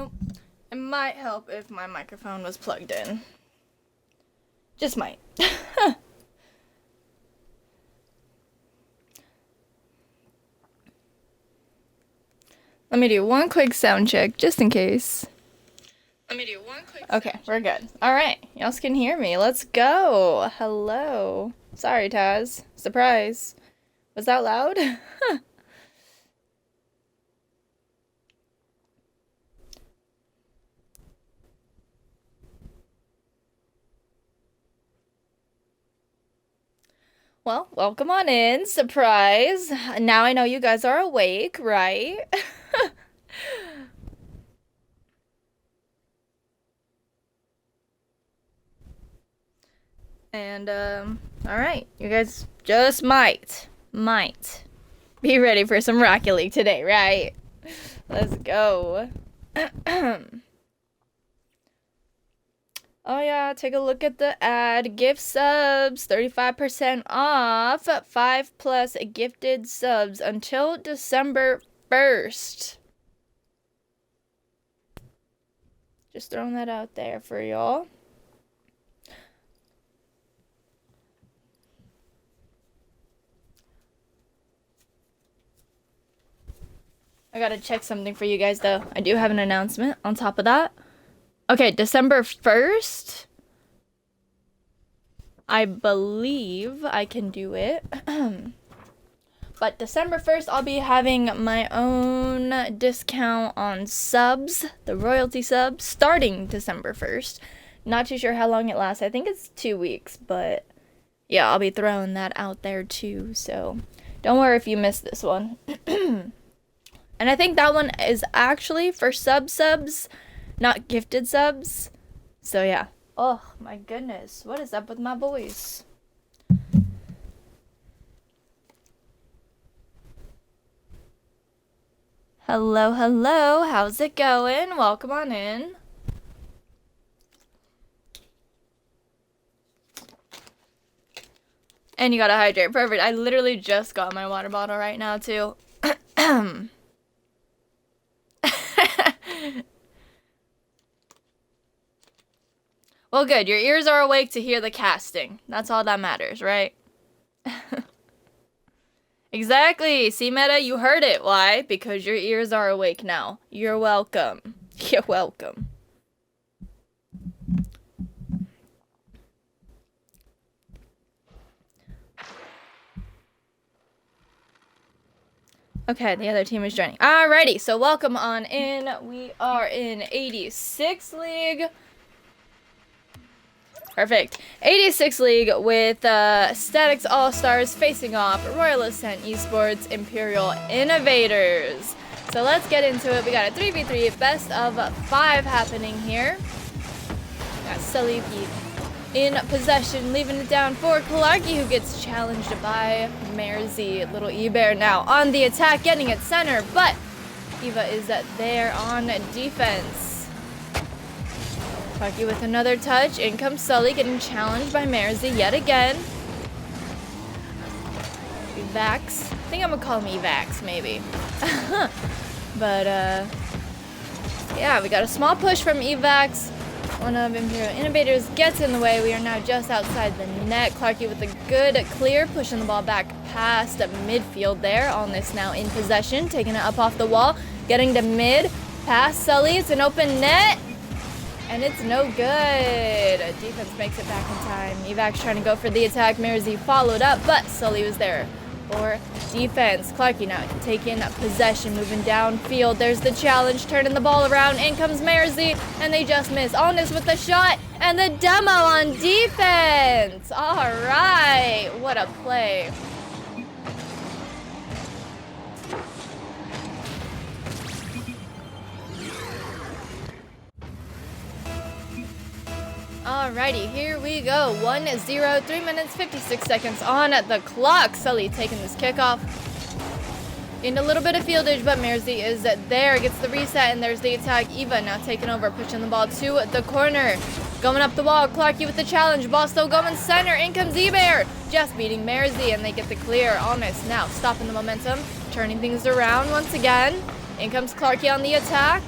know, it might help if my microphone was plugged in. Just might. Let me do one quick sound check, just in case. Okay, we're good. Alright, y'all can hear me. Let's go. Hello. Sorry, Taz. Surprise. Was that loud? Well, welcome on in. Surprise. Now I know you guys are awake, right? And, alright. You guys just might be ready for some Rocket League today, right? Let's go. Oh yeah, take a look at the ad. Gift subs, 35% off. 5+ gifted subs until December 1st. Just throwing that out there for y'all. I gotta check something for you guys though. I do have an announcement on top of that. Okay, December 1st. I believe I can do it. But December 1st, I'll be having my own discount on subs, the royalty subs, starting December 1st. Not too sure how long it lasts. I think it's 2 weeks, but yeah, I'll be throwing that out there too. So don't worry if you missed this one. And I think that one is actually for subs, not gifted subs. So yeah. Oh my goodness. What is up with my voice? Hello, hello. How's it going? Welcome on in. And you gotta hydrate. Perfect. I literally just got my water bottle right now too. Well, good. Your ears are awake to hear the casting. That's all that matters, right? Exactly. See, Meta, you heard it. Why? Because your ears are awake now. You're welcome. You're welcome. Okay, the other team is joining. Alrighty, so welcome on in. We are in 86 League. Perfect. 86 League with Statix All-Stars facing off Royal Ascent Esports Imperial Innovators. So let's get into it. We got a 3v3 best of 5 happening here. Got Sully in possession, leaving it down for Clarky, who gets challenged by Merzy. Little E-Bear now on the attack, getting it center, but Eva is there on defense. Clarky with another touch. In comes Sully, getting challenged by Merzy yet again. Evax. I think I'm gonna call him Evax, maybe. But, yeah, we got a small push from Evax. One of Imperial Innovators gets in the way. We are now just outside the net. Clarky with a good clear, pushing the ball back past midfield there. Allness now in possession, taking it up off the wall, getting to mid. Past Sully, it's an open net. And it's no good. Defense makes it back in time. Evax trying to go for the attack. Merzy followed up, but Sully was there for defense. Clarky now taking possession, moving downfield. There's the challenge, turning the ball around. In comes Merzy, and they just miss. Allness with the shot, and the demo on defense. All right, what a play. Alrighty, here we go. 1-0, 3 minutes, 56 seconds on the clock. Sully taking this kickoff. In a little bit of fieldage, but Merzy is there. Gets the reset, and there's the attack. Eva now taking over, pushing the ball to the corner. Going up the wall, Clarky with the challenge. Ball still going center. In comes E-Bear. Just beating Merzy, and they get the clear. Allness now stopping the momentum, turning things around once again. In comes Clarky on the attack.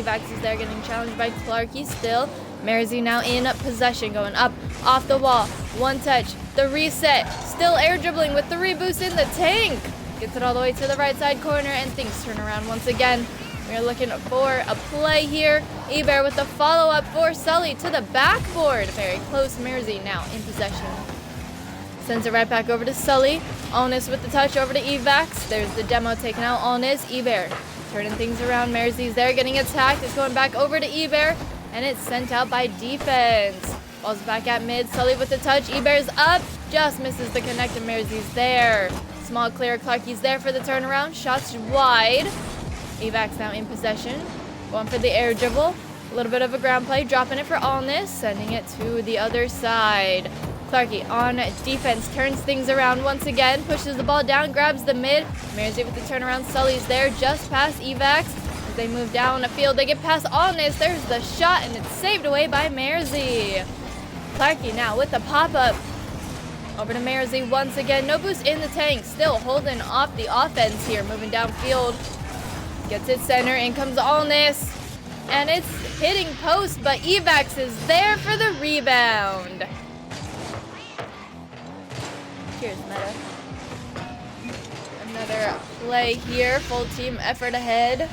Evax is there getting challenged by Clarky still. Marzi now in possession, going up, off the wall. One touch, the reset. Still air dribbling with the reboost in the tank. Gets it all the way to the right side corner, and things turn around once again. We're looking for a play here. Eber with the follow-up for Sully to the backboard. Very close. Marzi now in possession. Sends it right back over to Sully. Allness with the touch over to Evax. There's the demo taken out. Allness, Eber turning things around. Marzi's there getting attacked. It's going back over to Eber, and it's sent out by defense. Ball's back at mid. Sully with the touch. Eber's up. Just misses the connect, and Marzi's there. Small clear. Clarky's there for the turnaround. Shots wide. Evax now in possession. Going for the air dribble. A little bit of a ground play. Dropping it for Allness. Sending it to the other side. Clarky on defense. Turns things around once again. Pushes the ball down. Grabs the mid. Marzi with the turnaround. Sully's there just past Evax. As they move down the field, they get past Allness. There's the shot, and it's saved away by Marzi. Clarky now with the pop-up. Over to Marzi once again. No boost in the tank. Still holding off the offense here. Moving downfield. Gets it center. In comes Allness. And it's hitting post, but Evax is there for the rebound. Cheers, Meta. Another play here. Full team effort ahead.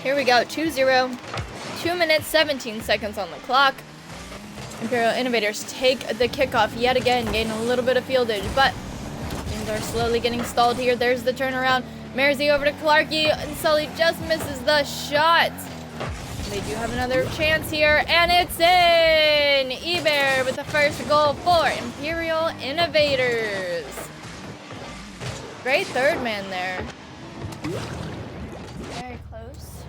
Here we go. 2-0. 2 minutes, 17 seconds on the clock. Imperial Innovators take the kickoff yet again, gain a little bit of fieldage, but things are slowly getting stalled here. There's the turnaround. Marzi over to Clarky, and Sully just misses the shot. They do have another chance here, and it's in! Eber with the first goal for Imperial Innovators. Great third man there. Very close.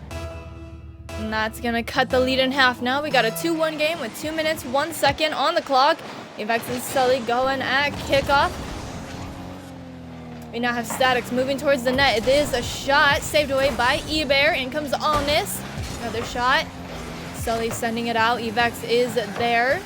And that's going to cut the lead in half now. We got a 2-1 game with 2 minutes, 1 second on the clock. Evax and Sully going at kickoff. We now have Statix moving towards the net. It is a shot saved away by Eber. In comes Allness. Another shot. Sully sending it out. Evax is there.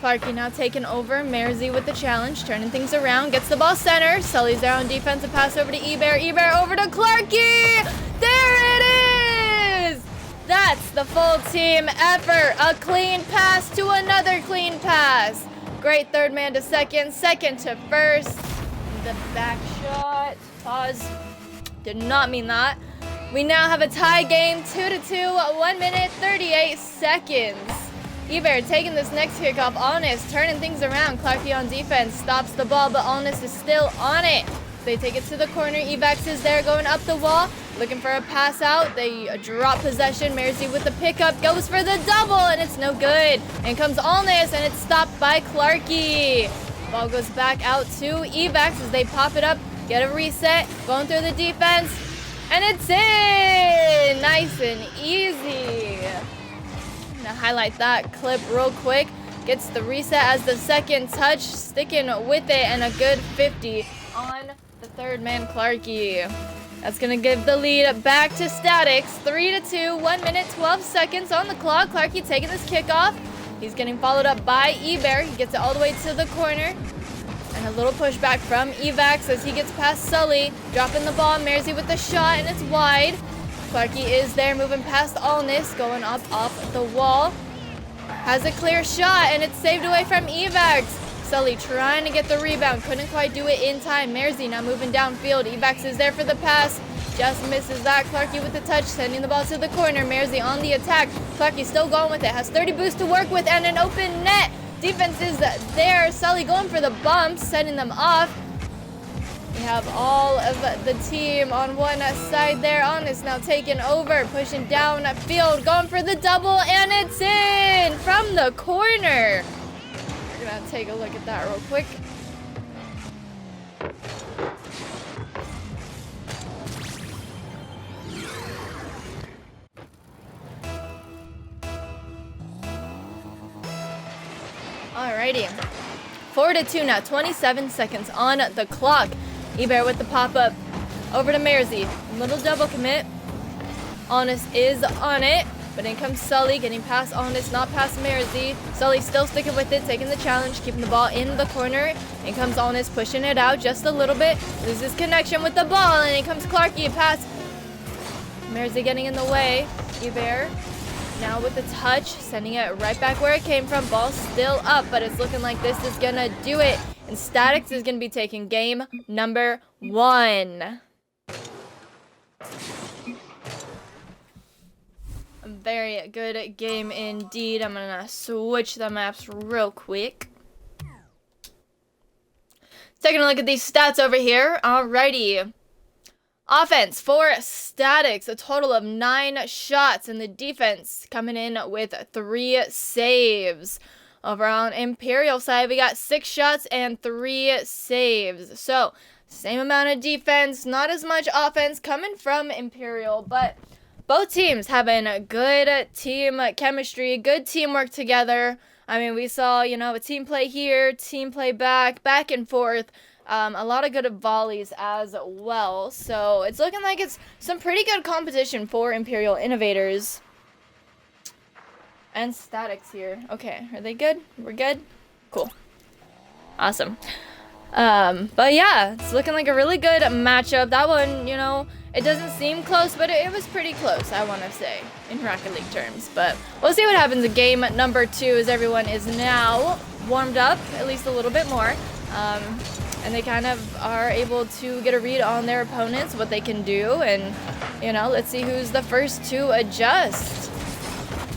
Clarky now taking over. Marzi with the challenge. Turning things around. Gets the ball center. Sully's there on defense. A pass over to Eber. Eber over to Clarky. There it is! That's the full team effort. A clean pass to another clean pass. Great third man to second. Second to first. The back shot. Pause. Did not mean that. We now have a tie game, 2-2, 1 minute, 38 seconds. Eber taking this next kickoff. Allness turning things around. Clarky on defense stops the ball, but Allness is still on it. They take it to the corner. Evax is there going up the wall, looking for a pass out. They drop possession. Marzi with the pickup goes for the double, and it's no good. In comes Allness, and it's stopped by Clarky. Ball goes back out to Evax as they pop it up, get a reset, going through the defense. And it's in! Nice and easy. I'm gonna highlight that clip real quick. Gets the reset as the second touch, sticking with it, and a good 50 on the third man, Clarky. That's gonna give the lead back to Statix. 3-2, 1 minute, 12 seconds on the clock. Clarky taking this kickoff. He's getting followed up by Eber. He gets it all the way to the corner. And a little pushback from Evax as he gets past Sully. Dropping the ball. Marzi with the shot, and it's wide. Clarky is there, moving past Allness, going up off the wall. Has a clear shot, and it's saved away from Evax. Sully trying to get the rebound. Couldn't quite do it in time. Marzi now moving downfield. Evax is there for the pass. Just misses that. Clarky with the touch, sending the ball to the corner. Marzi on the attack. Clarky still going with it. Has 30 boost to work with, and an open net. Defense is there. Sully going for the bumps, setting them off. We have all of the team on one side there. Allness now taking over, pushing down field, going for the double, and it's in from the corner. We're gonna take a look at that real quick. Alrighty, 4-2 now, 27 seconds on the clock. Eber with the pop-up over to Marzi. Little double commit. Allness is on it. But in comes Sully, getting past Honest, not past Merzy. Sully still sticking with it, taking the challenge, keeping the ball in the corner. In comes Honest, pushing it out just a little bit. Loses connection with the ball, and in comes Clarky, pass. Merzy getting in the way. Eber now with the touch, sending it right back where it came from. Ball still up, but it's looking like this is gonna do it. And Statix is gonna be taking game number 1. A very good game indeed. I'm gonna switch the maps real quick. Taking a look at these stats over here. Alrighty. Offense for Statix, a total of 9 shots, and the defense coming in with 3 saves. Over on Imperial side, we got 6 shots and 3 saves. So, same amount of defense, not as much offense coming from Imperial, but both teams having a good team chemistry, good teamwork together. I mean, we saw, you know, a team play here, team play back and forth. A lot of good volleys as well. So it's looking like it's some pretty good competition for Imperial Innovators. And Statix here. Okay, are they good? We're good? Cool. Awesome. But yeah, it's looking like a really good matchup. That one, you know, it doesn't seem close, but it was pretty close, I want to say, in Rocket League terms. But we'll see what happens in game number 2 as everyone is now warmed up, at least a little bit more. And they kind of are able to get a read on their opponents, what they can do, and, you know, let's see who's the first to adjust.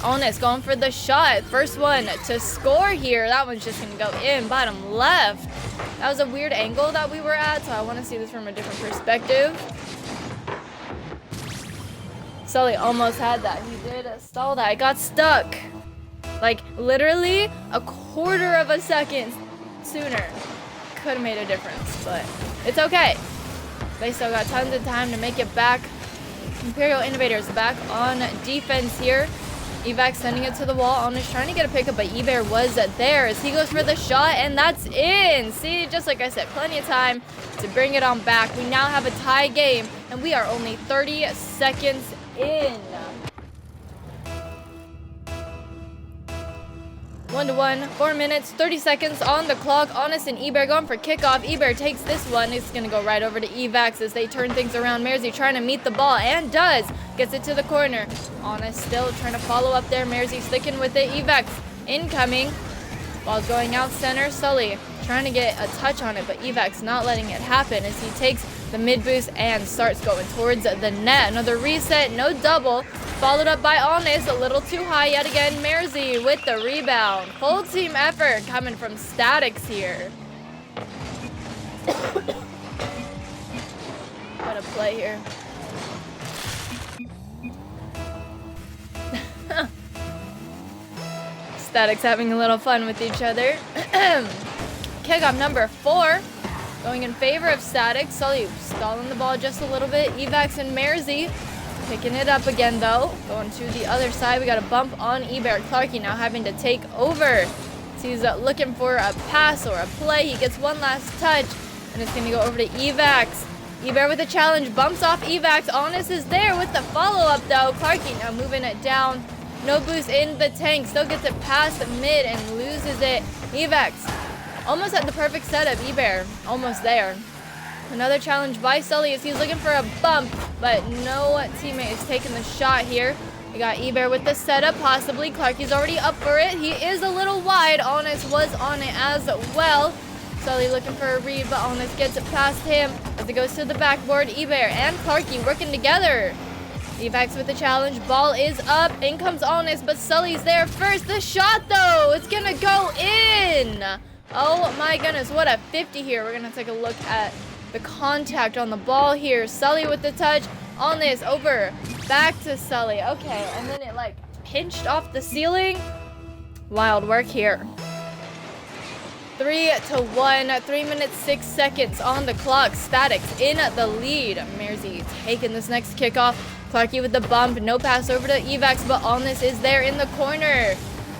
Honest going for the shot. First one to score here. That one's just going to go in, bottom left. That was a weird angle that we were at, so I want to see this from a different perspective. Sully almost had that. He did stall that. It got stuck. Like, literally a quarter of a second sooner. Could have made a difference, but it's okay. They still got tons of time to make it back. Imperial Innovators back on defense here. Evac sending it to the wall. Honest trying to get a pickup, but Eber was there as he goes for the shot, and that's in. See, just like I said, plenty of time to bring it on back. We now have a tie game, and we are only 30 seconds in. 1-1, 4 minutes, 30 seconds on the clock. Honest and Eber going for kickoff. Eber takes this one. It's going to go right over to Evax as they turn things around. Merzy trying to meet the ball, and does. Gets it to the corner. Honest still trying to follow up there. Merzy sticking with it. Evax incoming. Ball's going out center. Sully trying to get a touch on it, but Evax not letting it happen as he takes the mid boost and starts going towards the net. Another reset, no double. Followed up by Honest, a little too high yet again. Merzy with the rebound. Full team effort coming from Statix here. What a play here. Statix having a little fun with each other. Kickoff number 4. Going in favor of Statix. Sully stalling the ball just a little bit. Evax and Merzy picking it up again though. Going to the other side. We got a bump on Eber. Clarky now having to take over. So he's looking for a pass or a play. He gets one last touch. And it's going to go over to Evax. Eber with a challenge. Bumps off Evax. Honest is there with the follow-up though. Clarky now moving it down. No boost in the tank. Still gets it past the mid and loses it. Evax almost had the perfect setup. Eber almost there. Another challenge by Sully as he's looking for a bump, but no teammate is taking the shot here. We got Eber with the setup, possibly. Clarky's already up for it. He is a little wide. Honest was on it as well. Sully looking for a read, but Honest gets it past him as it goes to the backboard. Eber and Clarky working together. Evax with the challenge. Ball is up. In comes Honest, but Sully's there first. The shot, though, it's going to go in. Oh, my goodness. What a 50 here. We're going to take a look at the contact on the ball here. Sully with the touch. Honest over. Back to Sully. Okay, and then it, like, pinched off the ceiling. Wild work here. 3-1. 3 minutes, 6 seconds on the clock. Statix in the lead. Merzy taking this next kickoff. Clarky with the bump, no pass over to Evax, but Honest is there in the corner.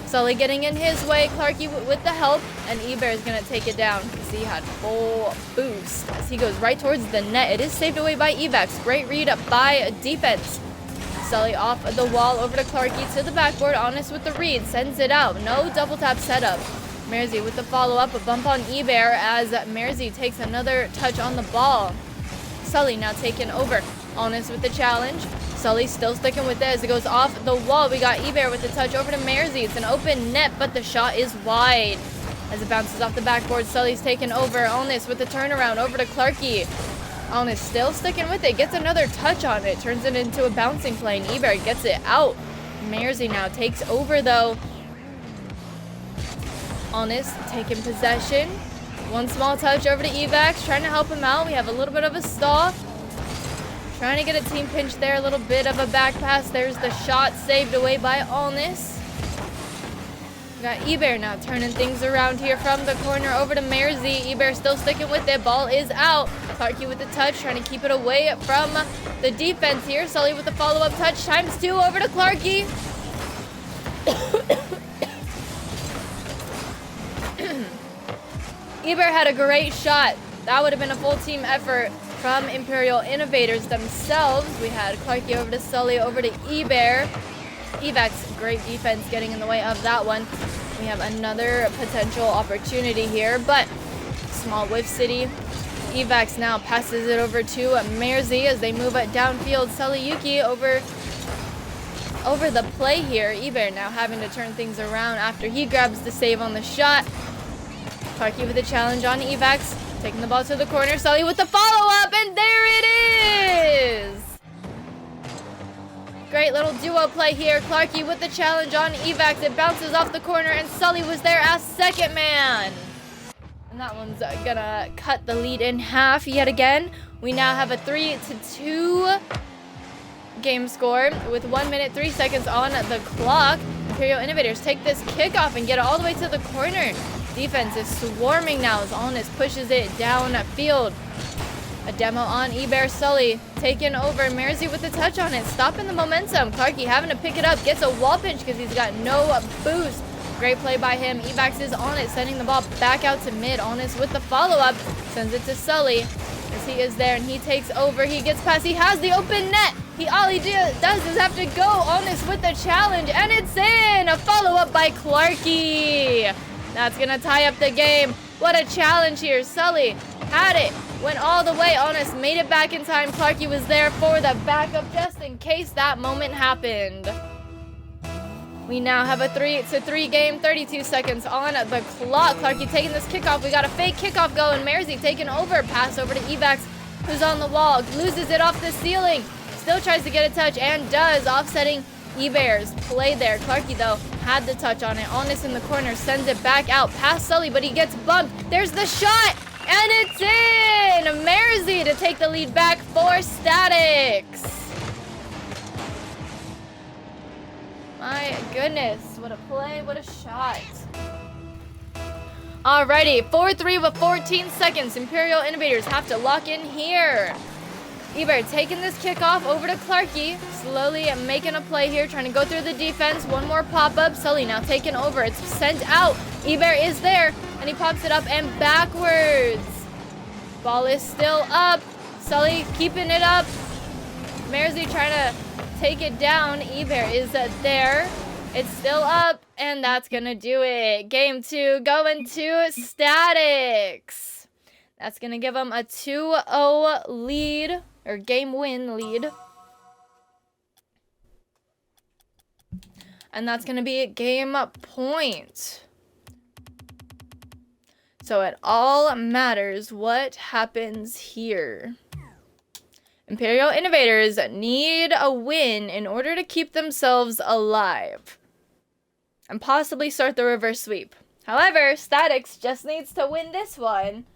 Sully getting in his way, Clarky with the help, and Eber is going to take it down because he had full boost as he goes right towards the net. It is saved away by Evax. Great read up by defense. Sully off the wall over to Clarky to the backboard. Honest with the read. Sends it out. No double tap setup. Merzy with the follow-up. A bump on Eber as Merzy takes another touch on the ball. Sully now taking over. Honest with the challenge. Sully still sticking with it as it goes off the wall. We got Eber with the touch over to Merzy. It's an open net, but the shot is wide. As it bounces off the backboard, Sully's taking over. Honest with the turnaround over to Clarky. Honest still sticking with it. Gets another touch on it. Turns it into a bouncing play. And Eber gets it out. Merzy now takes over though. Honest taking possession. One small touch over to Evax. Trying to help him out. We have a little bit of a stall. Trying to get a team pinch there. A little bit of a back pass. There's the shot saved away by Honest. We got Eber now turning things around here from the corner over to Merzy. Eber still sticking with it. Ball is out. Clarky with the touch, trying to keep it away from the defense here. Sully with the follow-up touch, ×2 over to Clarky. Eber had a great shot. That would have been a full team effort from Imperial Innovators themselves. We had Clarky over to Sully, over to Eber. Evax, great defense getting in the way of that one. We have another potential opportunity here, but small whiff city. Evax now passes it over to Merzy as they move it downfield. Sullyuki over the play here. Eber now having to turn things around after he grabs the save on the shot. Clarky with the challenge on Evax. Taking the ball to the corner. Sully with the follow-up, and there it is! Great little duo play here. Clarky with the challenge on Evax. It bounces off the corner, and Sully was there as second man. And that one's gonna cut the lead in half yet again. We now have a 3-2 game score with 1 minute, 3 seconds on the clock. Imperial Innovators take this kickoff and get it all the way to the corner. Defense is swarming now as Honest pushes it downfield. A demo on Eber. Sully taking over. Merzy with the touch on it, stopping the momentum. Clarky having to pick it up, gets a wall pinch because he's got no boost. Great play by him. Evax is on it, sending the ball back out to mid. Honest with the follow-up, sends it to Sully as he is there and he takes over. He gets past, he has the open net. All he does is have to go. Honest with the challenge, and it's in. A follow-up by Clarky. That's gonna tie up the game. What a challenge here. Sully had it, went all the way. Honest made it back in time. Clarky was there for the backup just in case that moment happened. We now have a 3-3 game, 32 seconds on the clock. Clarky taking this kickoff. We got a fake kickoff going. Merzy taking over. Pass over to Evax, who's on the wall. Loses it off the ceiling. Still tries to get a touch and does, offsetting Eber's play there. Clarky, though, had the touch on it. Honest in the corner, sends it back out past Sully, but he gets bumped. There's the shot, and it's in! Merzy to take the lead back for Statix. My goodness, what a play, what a shot. Alrighty, 4-3 with 14 seconds. Imperial Innovators have to lock in here. Eber taking this kickoff over to Clarky. Slowly making a play here, trying to go through the defense. One more pop-up. Sully now taking over. It's sent out. Eber is there, and he pops it up and backwards. Ball is still up. Sully keeping it up. Merzy trying to take it down. Eber is there. It's still up, and that's gonna do it. Game 2 going to Statix. That's gonna give them a 2-0 lead, or game win lead. And that's gonna be a game point. So it all matters what happens here. Imperial Innovators need a win in order to keep themselves alive and possibly start the reverse sweep. However, Statix just needs to win this one,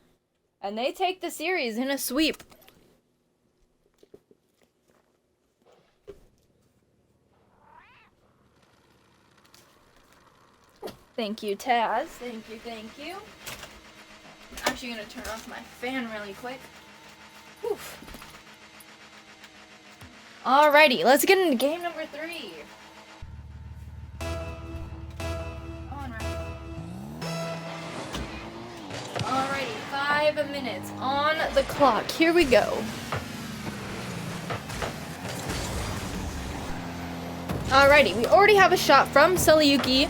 and they take the series in a sweep. Thank you, Taz. Thank you, thank you. I'm actually going to turn off my fan really quick. Oof. Alrighty, let's get into game number 3. Alrighty, 5 minutes on the clock. Here we go. Alrighty, we already have a shot from Sullyuki.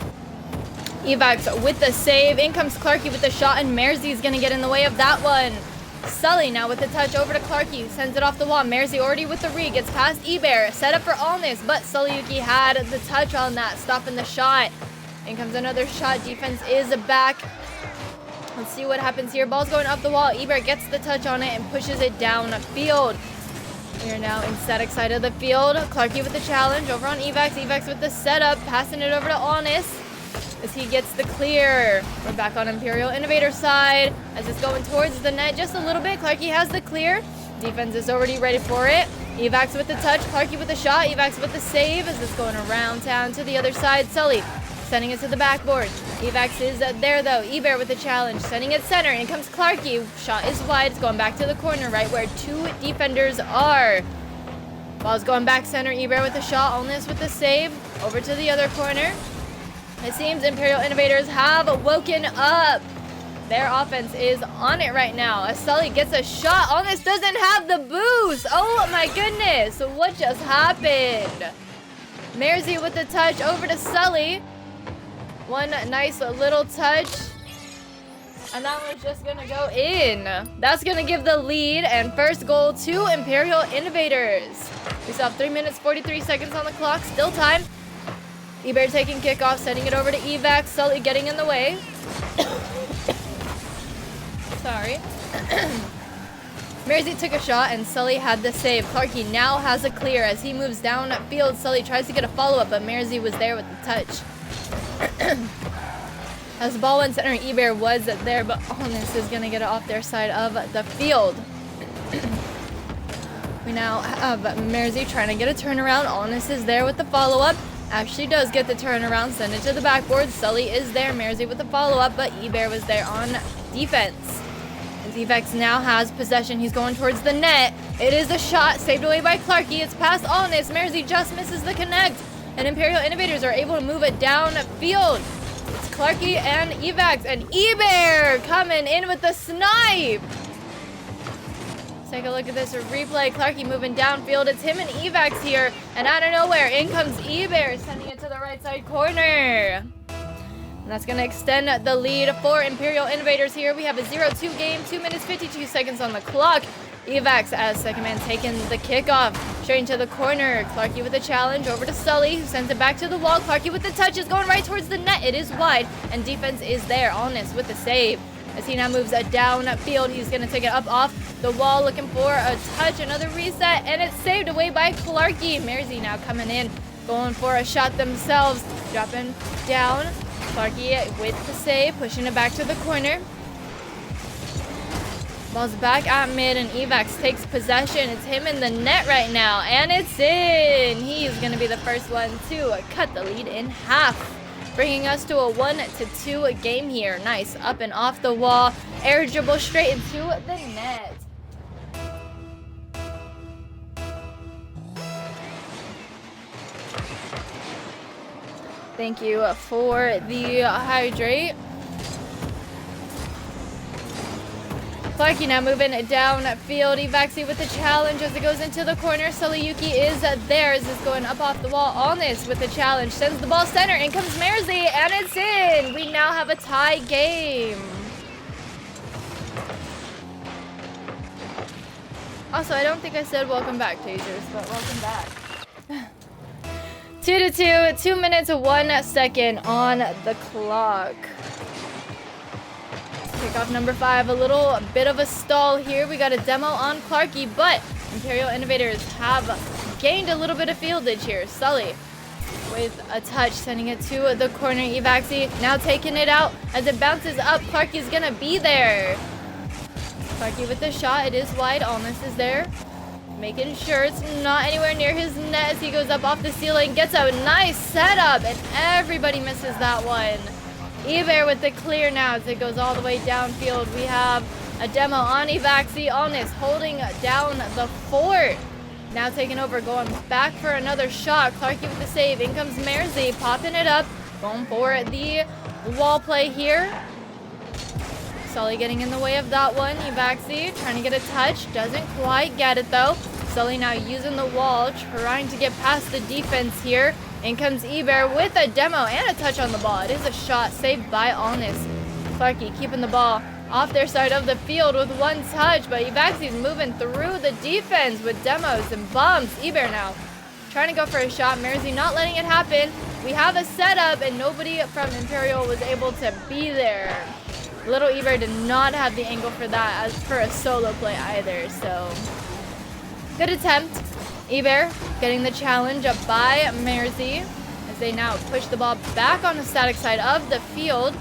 Evax with the save. In comes Clarky with the shot, and Merzy's gonna get in the way of that one. Sully now with the touch over to Clarky. Sends it off the wall. Merzy already with the read. Gets past Ebear. Set up for Allness, but Sullyuki had the touch on that, stopping the shot. In comes another shot. Defense is back. Let's see what happens here. Ball's going up the wall. Ebear gets the touch on it and pushes it down field. We are now in Statix side of the field. Clarky with the challenge over on Evax. Evax with the setup. Passing it over to Honest as he gets the clear. We're back on Imperial Innovator side as it's going towards the net just a little bit. Clarky has the clear. Defense is already ready for it. Evax with the touch. Clarky with the shot. Evax with the save as it's going around town to the other side. Sully sending it to the backboard. Evax is there though. Ebear with the challenge. Sending it center. In comes Clarky. Shot is wide. It's going back to the corner right where two defenders are. Ball's going back center. Ebear with the shot. Allness with the save. Over to the other corner. It seems Imperial Innovators have woken up. Their offense is on it right now. As Sully gets a shot. Allness doesn't have the boost. Oh my goodness. What just happened? Merzy with the touch over to Sully. One nice little touch. And that one's just going to go in. That's going to give the lead and first goal to Imperial Innovators. We still have 3 minutes, 43 seconds on the clock. Still time. Ebear taking kickoff, sending it over to Evax. Sully getting in the way. Sorry. Merzy took a shot and Sully had the save. Clarky now has a clear as he moves down field. Sully tries to get a follow-up, but Merzy was there with the touch. As the ball went center, Ebear was there, but Honest is going to get it off their side of the field. We now have Merzy trying to get a turnaround. Honest is there with the follow-up. Actually does get the turnaround, send it to the backboard. Sully is there, Merzy with the follow-up, but Ebear was there on defense. As Evax now has possession, he's going towards the net. It is a shot saved away by Clarky. It's past Honest. Merzy just misses the connect. And Imperial Innovators are able to move it down field. It's Clarky and Evax. And Ebear coming in with the snipe. Let's take a look at this replay. Clarky moving downfield. It's him and Evax here. And out of nowhere, in comes Ebear, sending it to the right side corner. And that's going to extend the lead for Imperial Innovators here. We have a 0-2 game, 2 minutes, 52 seconds on the clock. Evax as second man taking the kickoff. Straight into the corner. Clarky with the challenge over to Sully, who sends it back to the wall. Clarky with the touch is going right towards the net. It is wide, and defense is there. Allness with the save. As he now moves downfield, he's going to take it up off the wall, looking for a touch. Another reset, and it's saved away by Clarky. Merzy now coming in, going for a shot themselves. Dropping down. Clarky with the save, pushing it back to the corner. Ball's back at mid, and Evax takes possession. It's him in the net right now, and it's in. He's going to be the first one to cut the lead in half, bringing us to a 1-2 game here. Nice up and off the wall, air dribble straight into the net. Thank you for the hydrate. Clarky now moving downfield. Evaxi with the challenge as it goes into the corner. Sullyuki is there as it's going up off the wall. Allness with the challenge. Sends the ball center. In comes Merzy, and it's in. We now have a tie game. Also, I don't think I said welcome back, Tasers, but welcome back. 2-2, 2 minutes, 1 second on the clock. Kickoff number 5, a little bit of a stall here. We got a demo on Clarky, but Imperial Innovators have gained a little bit of fieldage here. Sully with a touch, sending it to the corner. Evaxi now taking it out as it bounces up. Clarky's gonna be there. Clarky with the shot. It is wide. Allness is there, making sure it's not anywhere near his net as he goes up off the ceiling. Gets a nice setup, and everybody misses that one. Ebear with the clear now as it goes all the way downfield. We have a demo on Evaxi. Allness holding down the fort. Now taking over, going back for another shot. Clarky with the save. In comes Merzy, popping it up. Going for the wall play here. Sully getting in the way of that one. Evaxi trying to get a touch. Doesn't quite get it though. Sully now using the wall, trying to get past the defense here. In comes Eber with a demo and a touch on the ball. It is a shot saved by Honest. Clarky keeping the ball off their side of the field with one touch, but Evaxi's moving through the defense with demos and bombs. Eber now trying to go for a shot. Merzy not letting it happen. We have a setup and nobody from Imperial was able to be there. Little Eber did not have the angle for that as for a solo play either, so good attempt. Eber getting the challenge up by Merzy as they now push the ball back on the Statix side of the field.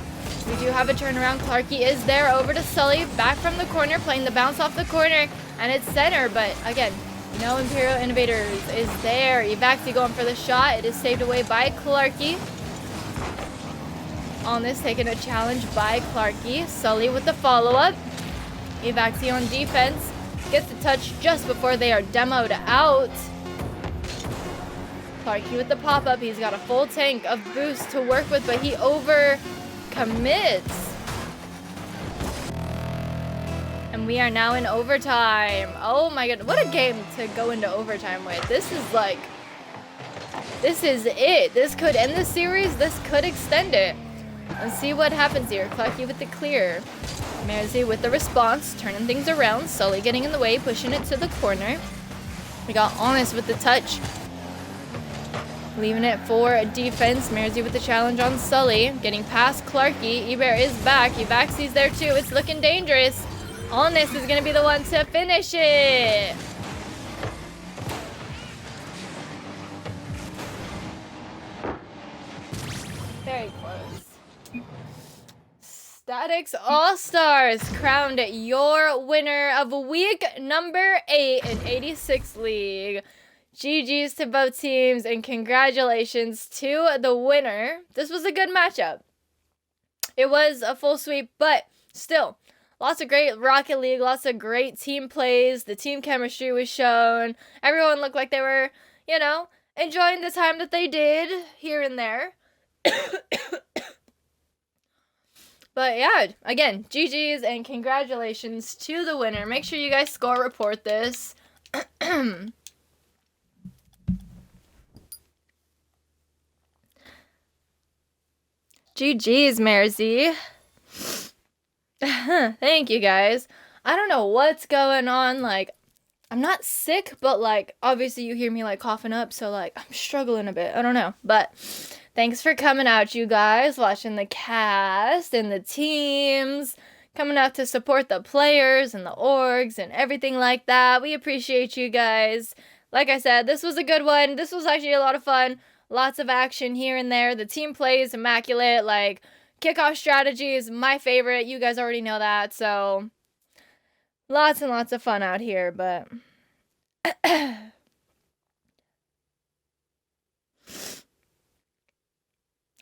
We do have a turnaround. Clarky is there over to Sully, back from the corner, playing the bounce off the corner, and it's center, but again, no Imperial Innovators is there. Evaxi going for the shot. It is saved away by Clarky. On this, taking a challenge by Clarky. Sully with the follow-up. Evaxi on defense. Gets the touch just before they are demoed out. Clarky with the pop-up. He's got a full tank of boost to work with, but he over-commits. And we are now in overtime. Oh my god, what a game to go into overtime with. This is it. This could end the series. This could extend it. Let's see what happens here. Clarky with the clear. Merzy with the response, turning things around. Sully getting in the way, pushing it to the corner. We got Honest with the touch. Leaving it for defense. Merzy with the challenge on Sully. Getting past Clarky. Eber is back. Evaxi's there too. It's looking dangerous. Honest is going to be the one to finish it. Very close. Statix All-Stars crowned your winner of week number 8 in 86 League. GG's to both teams and congratulations to the winner. This was a good matchup. It was a full sweep, but still, lots of great Rocket League, lots of great team plays. The team chemistry was shown. Everyone looked like they were, enjoying the time that they did here and there. But yeah, again, GG's and congratulations to the winner. Make sure you guys score report this. GG's, Merzy. Thank you, guys. I don't know what's going on. I'm not sick, but, obviously you hear me, coughing up, so, I'm struggling a bit. I don't know. But thanks for coming out, you guys, watching the cast and the teams, coming out to support the players and the orgs and everything like that. We appreciate you guys. Like I said, this was a good one. This was actually a lot of fun. Lots of action here and there. The team play is immaculate. Kickoff strategy is my favorite. You guys already know that. So, lots and lots of fun out here. But,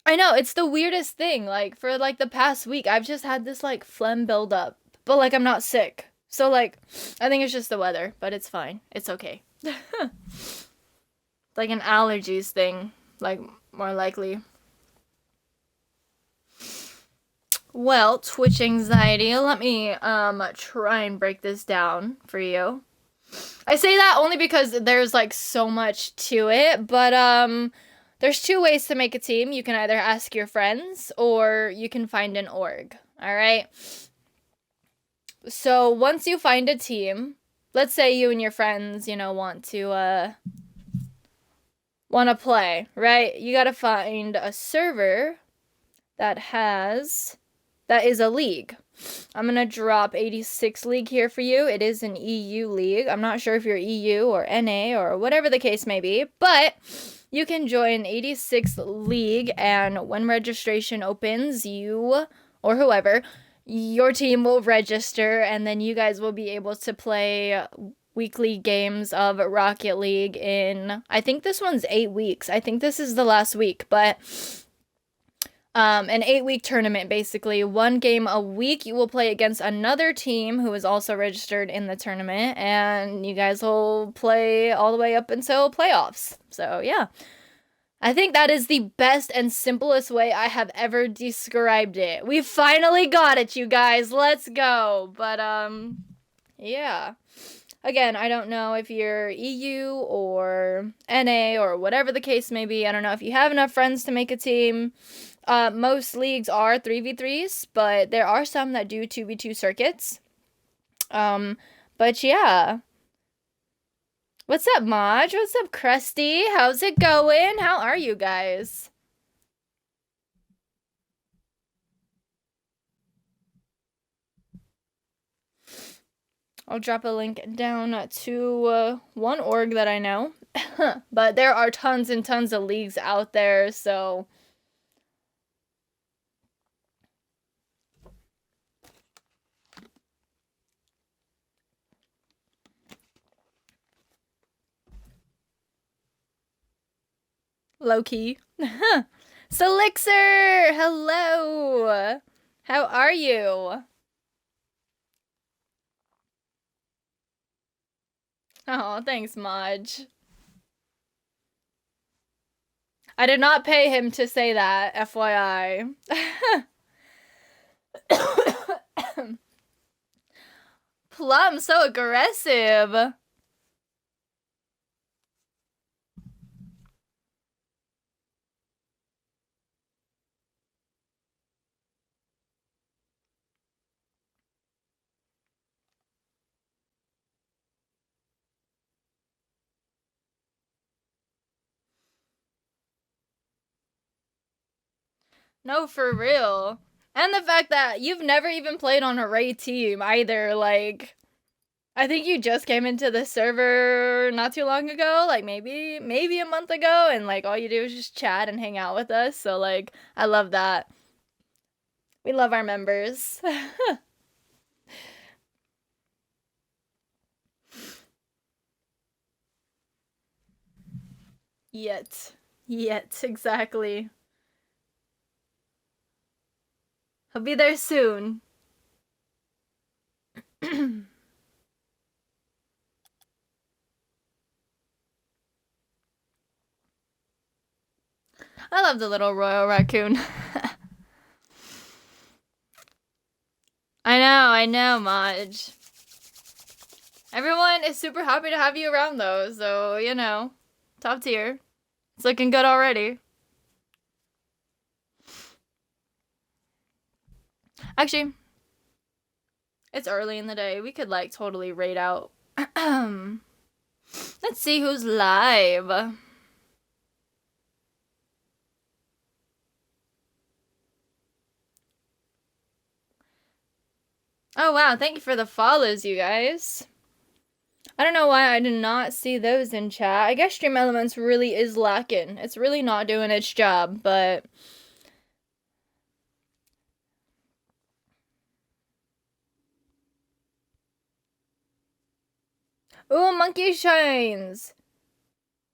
I know, it's the weirdest thing. For, the past week, I've just had this, phlegm build up. But, I'm not sick. So, I think it's just the weather. But it's fine. It's okay. An allergies thing, more likely. Well, Twitch anxiety, let me try and break this down for you. I say that only because there's so much to it, but there's 2 ways to make a team. You can either ask your friends or you can find an org, all right? So once you find a team, let's say you and your friends, want to play, right? You got to find a server that is a league. I'm going to drop 86 League here for you. It is an EU league. I'm not sure if you're EU or NA or whatever the case may be, but you can join 86 League, and when registration opens, you or whoever, your team will register, and then you guys will be able to play weekly games of Rocket League in, I think this one's 8 weeks. I think this is the last week, but an 8-week tournament, basically. 1 game a week. You will play against another team who is also registered in the tournament, and you guys will play all the way up until playoffs. So, yeah. I think that is the best and simplest way I have ever described it. We finally got it, you guys. Let's go. But, yeah. Again, I don't know if you're EU or NA or whatever the case may be. I don't know if you have enough friends to make a team. Most leagues are 3v3s, but there are some that do 2v2 circuits. But yeah. What's up, Maj? What's up, Krusty? How's it going? How are you guys? I'll drop a link down to one org that I know. But there are tons and tons of leagues out there, so... Low-key. Selixer! Hello! How are you? Oh, thanks, Maj. I did not pay him to say that, FYI. Plum, so aggressive. No, for real. And the fact that you've never even played on a RAE team either, like... I think you just came into the server not too long ago, like maybe a month ago, and like all you do is just chat and hang out with us, so like, I love that. We love our members. Yet, exactly. He'll be there soon. I love the little royal raccoon. I know, Maj. Everyone is super happy to have you around though, so, you know, top tier. It's looking good already. Actually, it's early in the day. We could, like, totally raid out. Let's see who's live. Oh, wow. Thank you for the follows, you guys. I don't know why I did not see those in chat. I guess Stream Elements really is lacking. It's really not doing its job, but... Ooh, Monkey Shines!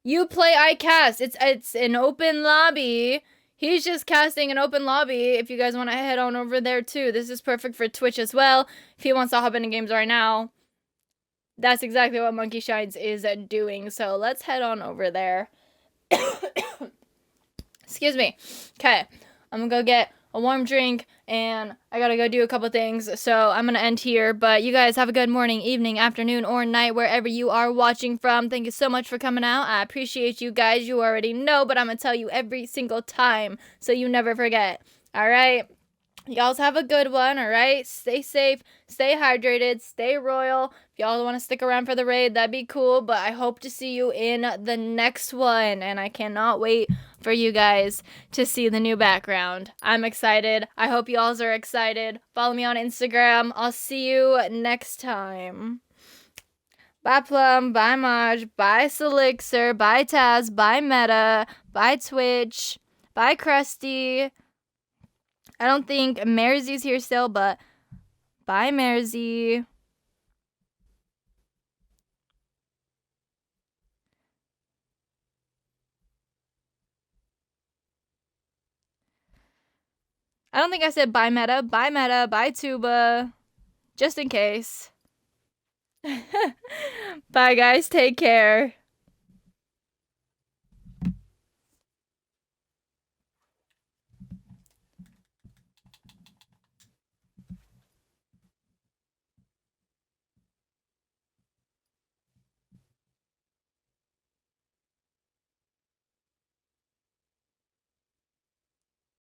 You play iCast. It's an open lobby. He's just casting an open lobby. If you guys want to head on over there too. This is perfect for Twitch as well. If he wants to hop into games right now, that's exactly what Monkey Shines is doing. So let's head on over there. Excuse me. Okay, I'm gonna go get a warm drink, and I gotta go do a couple things, so I'm gonna end here. But you guys have a good morning, evening, afternoon, or night, wherever you are watching from. Thank you so much for coming out. I appreciate you guys. You already know, but I'm gonna tell you every single time, so you never forget. All right? Y'all have a good one, all right? Stay safe, stay hydrated, stay royal. If y'all want to stick around for the raid, that'd be cool, but I hope to see you in the next one, and I cannot wait for you guys to see the new background. I'm excited. I hope y'all are excited. Follow me on Instagram. I'll see you next time. Bye Plum, bye Maj, bye Selixer, bye Taz, bye Meta, bye Twitch, bye Krusty. I don't think Marzy's here still, but bye, Marzy. I don't think I said bye, Meta. Bye, Meta. Bye, Tuba. Just in case. Bye, guys. Take care.